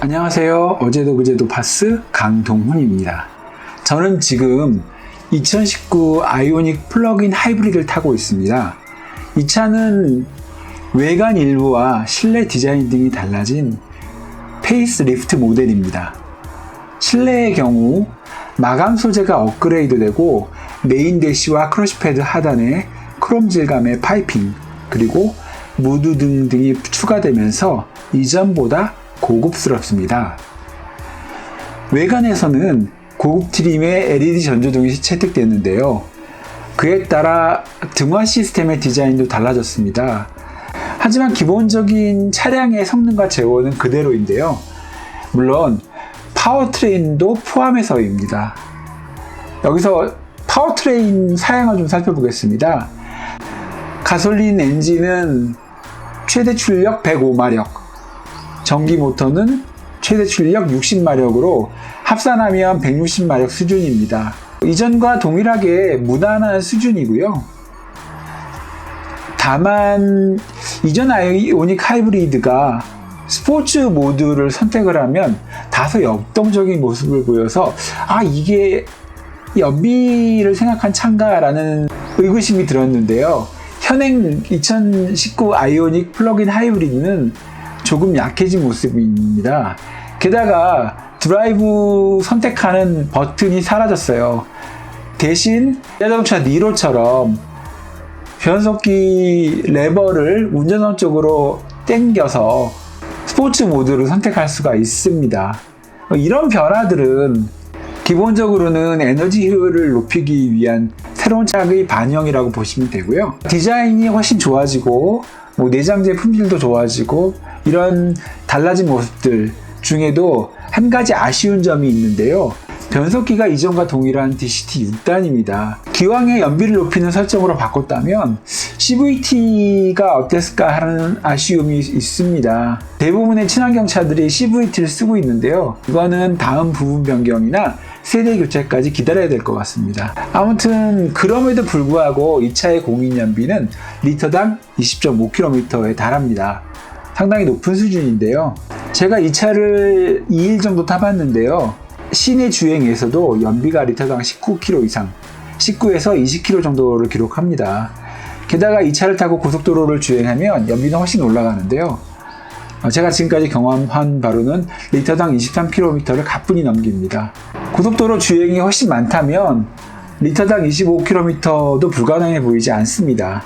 안녕하세요. 어제도 그제도 파스 강동훈입니다. 저는 지금 2019 아이오닉 플러그인 하이브리드를 타고 있습니다. 이 차는 외관 일부와 실내 디자인 등이 달라진 페이스리프트 모델입니다. 실내의 경우 마감 소재가 업그레이드되고 메인 대시와 크러쉬패드 하단에 크롬 질감의 파이핑, 그리고 무드 등이 추가되면서 이전보다 고급스럽습니다. 외관에서는 고급 트림의 LED 전조등이 채택됐는데요. 그에 따라 등화 시스템의 디자인도 달라졌습니다. 하지만 기본적인 차량의 성능과 재원은 그대로인데요. 물론 파워트레인도 포함해서입니다. 여기서 파워트레인 사양을 좀 살펴보겠습니다. 가솔린 엔진은 최대 출력 105마력, 전기 모터는 최대 출력 60마력으로 합산하면 160마력 수준입니다. 이전과 동일하게 무난한 수준이고요. 다만 이전 아이오닉 하이브리드가 스포츠 모드를 선택을 하면 다소 역동적인 모습을 보여서 이게 연비를 생각한 차인가라는 의구심이 들었는데요. 현행 2019 아이오닉 플러그인 하이브리드는 조금 약해진 모습입니다. 게다가 드라이브 선택하는 버튼이 사라졌어요. 대신 자동차 니로처럼 변속기 레버를 운전석 쪽으로 당겨서 스포츠 모드를 선택할 수가 있습니다. 이런 변화들은 기본적으로는 에너지 효율을 높이기 위한 새로운 차의 반영이라고 보시면 되고요. 디자인이 훨씬 좋아지고 내장재 품질도 좋아지고 이런 달라진 모습들 중에도 한 가지 아쉬운 점이 있는데요. 변속기가 이전과 동일한 DCT 6단입니다. 기왕에 연비를 높이는 설정으로 바꿨다면 CVT가 어땠을까 하는 아쉬움이 있습니다. 대부분의 친환경 차들이 CVT를 쓰고 있는데요. 이거는 다음 부분 변경이나 세대 교체까지 기다려야 될 것 같습니다. 아무튼 그럼에도 불구하고 이 차의 공인 연비는 리터당 20.5km에 달합니다. 상당히 높은 수준인데요. 제가 이 차를 2일 정도 타봤는데요. 시내 주행에서도 연비가 리터당 19km 이상, 19에서 20km 정도를 기록합니다. 게다가 이 차를 타고 고속도로를 주행하면 연비는 훨씬 올라가는데요. 제가 지금까지 경험한 바로는 리터당 23km를 가뿐히 넘깁니다. 고속도로 주행이 훨씬 많다면 리터당 25km도 불가능해 보이지 않습니다.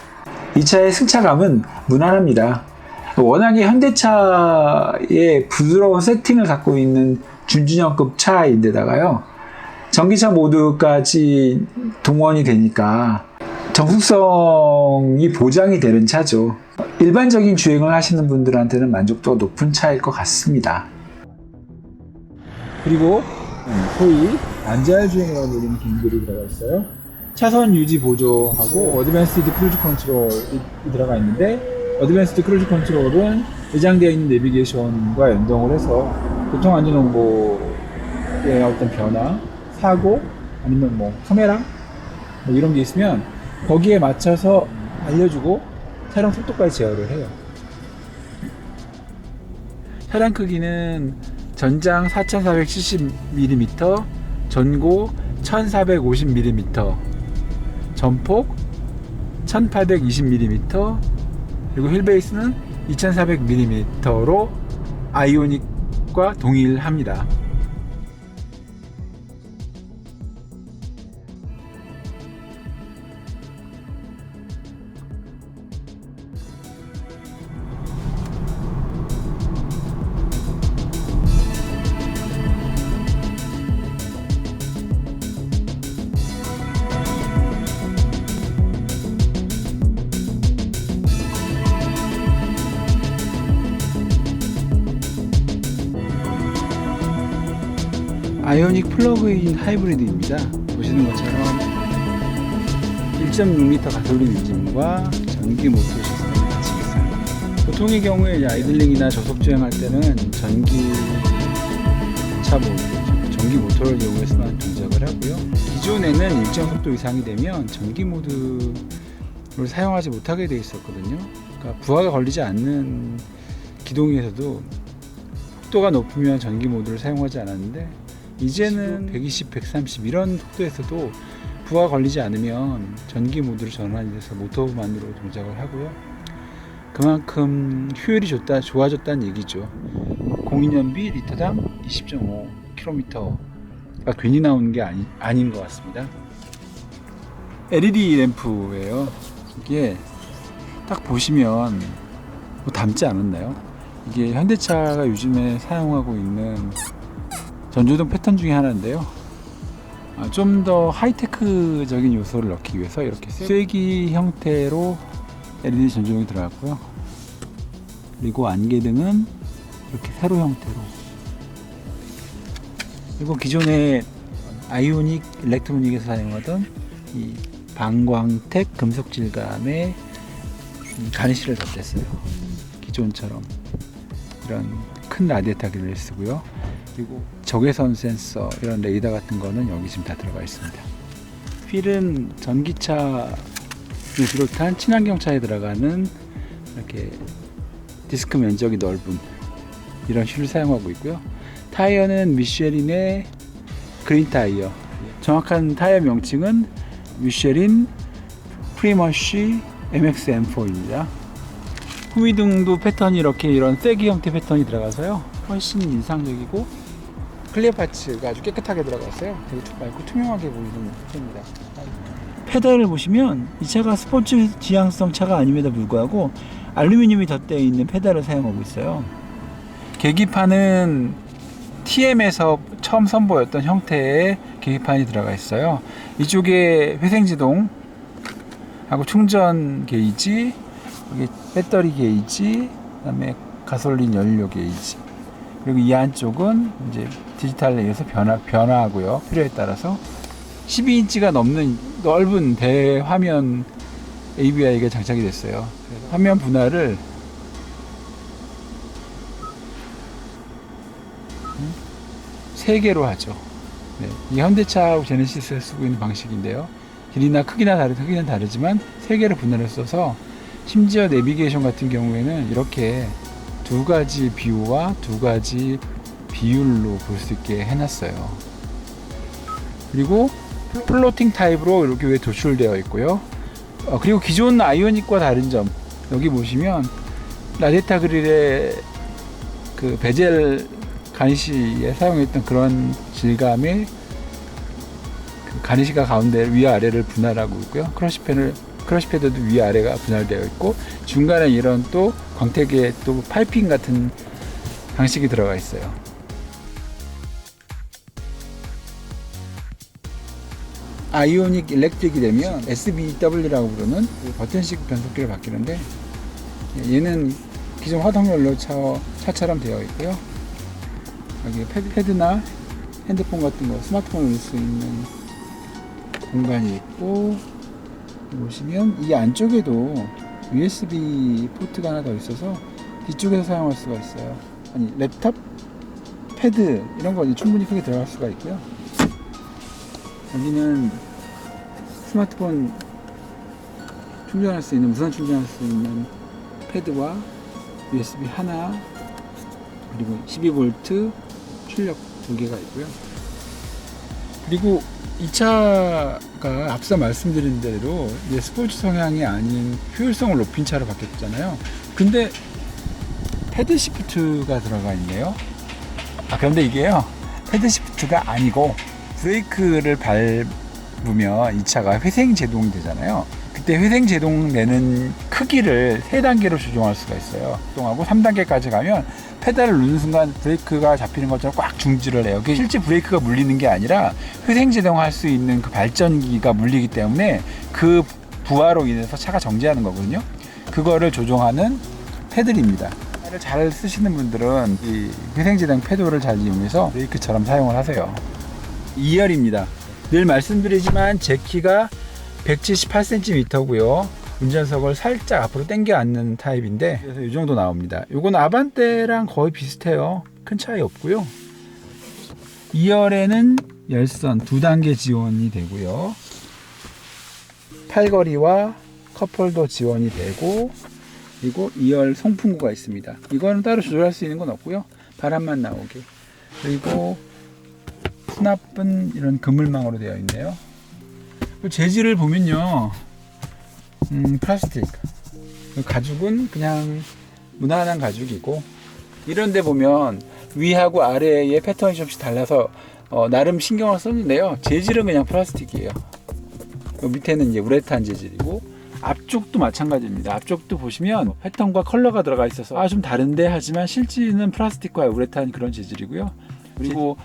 이 차의 승차감은 무난합니다. 워낙에 현대차의 부드러운 세팅을 갖고 있는 준준형급 차인데다가요, 전기차 모드까지 동원이 되니까 정숙성이 보장이 되는 차죠. 일반적인 주행을 하시는 분들한테는 만족도가 높은 차일 것 같습니다. 그리고 소위 안전한 주행이라고 불리는 기능들이 들어가 있어요. 차선 유지 보조하고 어드밴스드 크루즈 컨트롤이 들어가 있는데, 어드밴스드 크루즈 컨트롤은 내장되어 있는 내비게이션과 연동을 해서 교통안전정보의 어떤 변화, 사고, 아니면 카메라 이런 게 있으면 거기에 맞춰서 알려주고 차량 속도까지 제어를 해요. 차량 크기는 전장 4470mm, 전고 1450mm, 전폭 1820mm, 그리고 휠베이스는 2400mm로 아이오닉과 동일합니다. 아이오닉 플러그인 하이브리드입니다. 보시는 것처럼 1.6L 가솔린 엔진과 전기 모터 시스템이 같이 있어요. 보통의 경우에 아이들링이나 저속 주행할 때는 전기 모터를 이용해서만 동작을 하고요. 기존에는 일정 속도 이상이 되면 전기 모드 사용하지 못하게 되어 있었거든요. 그러니까 부하가 걸리지 않는 기동에서도 속도가 높으면 전기 모드를 사용하지 않았는데, 이제는 120, 130 이런 속도에서도 부하가 걸리지 않으면 전기 모드로 전환이 돼서 모터만으로 동작을 하고요. 그만큼 효율이 좋아졌다는 얘기죠. 공인연비 리터당 20.5km가 괜히 나오는 게 아닌 것 같습니다. LED 램프예요. 이게 딱 보시면 뭐 닮지 않았나요? 이게 현대차가 요즘에 사용하고 있는 전조등 패턴 중에 하나인데요. 좀 더 하이테크적인 요소를 넣기 위해서 이렇게 쐐기 형태로 LED 전조등이 들어갔고요. 그리고 안개등은 이렇게 세로 형태로, 그리고 기존에 아이오닉 일렉트로닉에서 사용하던 이 방광택 금속 질감의 가니쉬를 덧댔어요. 기존처럼 이런 큰 라디에이터 그릴을 쓰고요. 그리고 적외선 센서, 이런 레이더 같은 거는 여기 지금 다 들어가 있습니다. 휠은 전기차를 비롯한 친환경차에 들어가는 이렇게 디스크 면적이 넓은 이런 휠을 사용하고 있고요. 타이어는 미쉐린의 그린 타이어, 정확한 타이어 명칭은 미쉐린 프리머쉬 MX-M4입니다. 후미등도 패턴이 이런 쐐기 형태 패턴이 들어가서요, 훨씬 인상적이고 클리어 파츠가 아주 깨끗하게 들어갔어요. 되게 맑고 투명하게 보이는 차입니다. 페달을 보시면 이 차가 스포츠 지향성 차가 아님에도 불구하고 알루미늄이 덧대어 있는 페달을 사용하고 있어요. 계기판은 TM에서 처음 선보였던 형태의 계기판이 들어가 있어요. 이쪽에 회생지동 하고 충전 게이지, 여기 배터리 게이지, 그다음에 가솔린 연료 게이지, 그리고 이 안쪽은 이제 디지털에 의해서 변화하고요. 필요에 따라서 12인치가 넘는 넓은 대화면 AVI가 장착이 됐어요. 그래서 화면 분할을 세 개로 하죠. 네, 이 현대차하고 제네시스가 쓰고 있는 방식인데요. 길이나 크기는 다르지만 세 개를 분할해 써서, 심지어 내비게이션 같은 경우에는 이렇게 두 가지 뷰와 두 가지 비율로 볼 수 있게 해놨어요. 그리고 플로팅 타입으로 이렇게 왜 도출되어 있고요. 그리고 기존 아이오닉과 다른 점, 여기 보시면 라디에이터 그릴의 그 베젤 가니쉬에 사용했던 그런 질감의 그 가니쉬가 가운데 위아래를 분할하고 있고요. 크러쉬 패드도 위아래가 분할되어 있고, 중간에 이런 또 광택의 또 파이핑 같은 방식이 들어가 있어요. 아이오닉 일렉트릭이 되면 SBW라고 부르는 버튼식 변속기를 바뀌는데, 얘는 기존 화석연료 차처럼 되어 있고요. 여기 패드나 핸드폰 같은 거, 스마트폰을 넣을 수 있는 공간이 있고, 보시면 이 안쪽에도 USB 포트가 하나 더 있어서 뒤쪽에서 사용할 수가 있어요. 아니, 랩탑, 패드 이런 거 충분히 크게 들어갈 수가 있고요. 여기는 스마트폰 충전할 수 있는, 무선 충전할 수 있는 패드와 USB 하나, 그리고 12V 출력 2개가 있고요. 그리고 이 차가 앞서 말씀드린 대로 이제 스포츠 성향이 아닌 효율성을 높인 차로 바뀌었잖아요. 근데 패드 시프트가 들어가 있네요. 그런데 이게요, 패드 시프트가 아니고 브레이크를 밟으면 이 차가 회생 제동이 되잖아요. 그때 회생 제동 내는 크기를 3단계로 조정할 수가 있어요. 조정하고 3단계까지 가면 페달을 누르는 순간 브레이크가 잡히는 것처럼 꽉 중지를 해요. 그게 실제 브레이크가 물리는 게 아니라 회생 제동할 수 있는 그 발전기가 물리기 때문에 그 부하로 인해서 차가 정지하는 거거든요. 그거를 조정하는 패들입니다. 잘 쓰시는 분들은 이 회생 제동 패드를 잘 이용해서 브레이크처럼 사용을 하세요. 2열입니다. 늘 말씀드리지만 제 키가 178cm고요. 운전석을 살짝 앞으로 당겨 앉는 타입인데, 그래서 이 정도 나옵니다. 요건 아반떼랑 거의 비슷해요. 큰 차이 없고요. 2열에는 열선 2단계 지원이 되고요. 팔걸이와 컵홀더 지원이 되고, 그리고 2열 송풍구가 있습니다. 이거는 따로 조절할 수 있는 건 없고요. 바람만 나오게. 그리고 수납은 이런 그물망으로 되어 있네요. 그 재질을 보면요, 플라스틱. 가죽은 그냥 무난한 가죽이고, 이런데 보면 위하고 아래의 패턴이 좀씩 달라서 나름 신경을 썼는데요. 재질은 그냥 플라스틱이에요. 밑에는 이제 우레탄 재질이고, 앞쪽도 마찬가지입니다. 앞쪽도 보시면 패턴과 컬러가 들어가 있어서 좀 다른데 하지만 실제는 플라스틱과 우레탄 그런 재질이고요. 그리고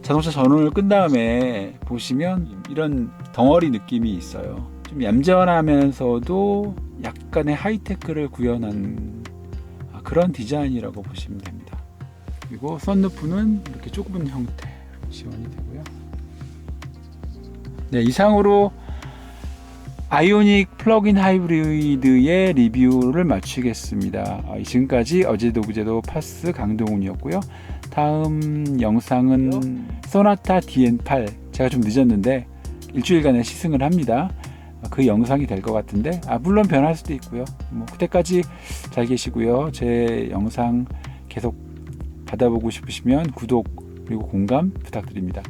자동차 전원을 끈 다음에 보시면 이런 덩어리 느낌이 있어요. 좀 얌전하면서도 약간의 하이테크를 구현한 그런 디자인이라고 보시면 됩니다. 그리고 썬루프는 이렇게 좁은 형태로 지원이 되고요. 네, 이상으로 아이오닉 플러그인 하이브리드의 리뷰를 마치겠습니다. 지금까지 어제도 그제도 파스 강동훈이었고요. 다음 영상은 소나타 DN8, 제가 좀 늦었는데 일주일간의 시승을 합니다. 그 영상이 될 것 같은데, 물론 변할 수도 있고요. 그때까지 잘 계시고요. 제 영상 계속 받아보고 싶으시면 구독 그리고 공감 부탁드립니다.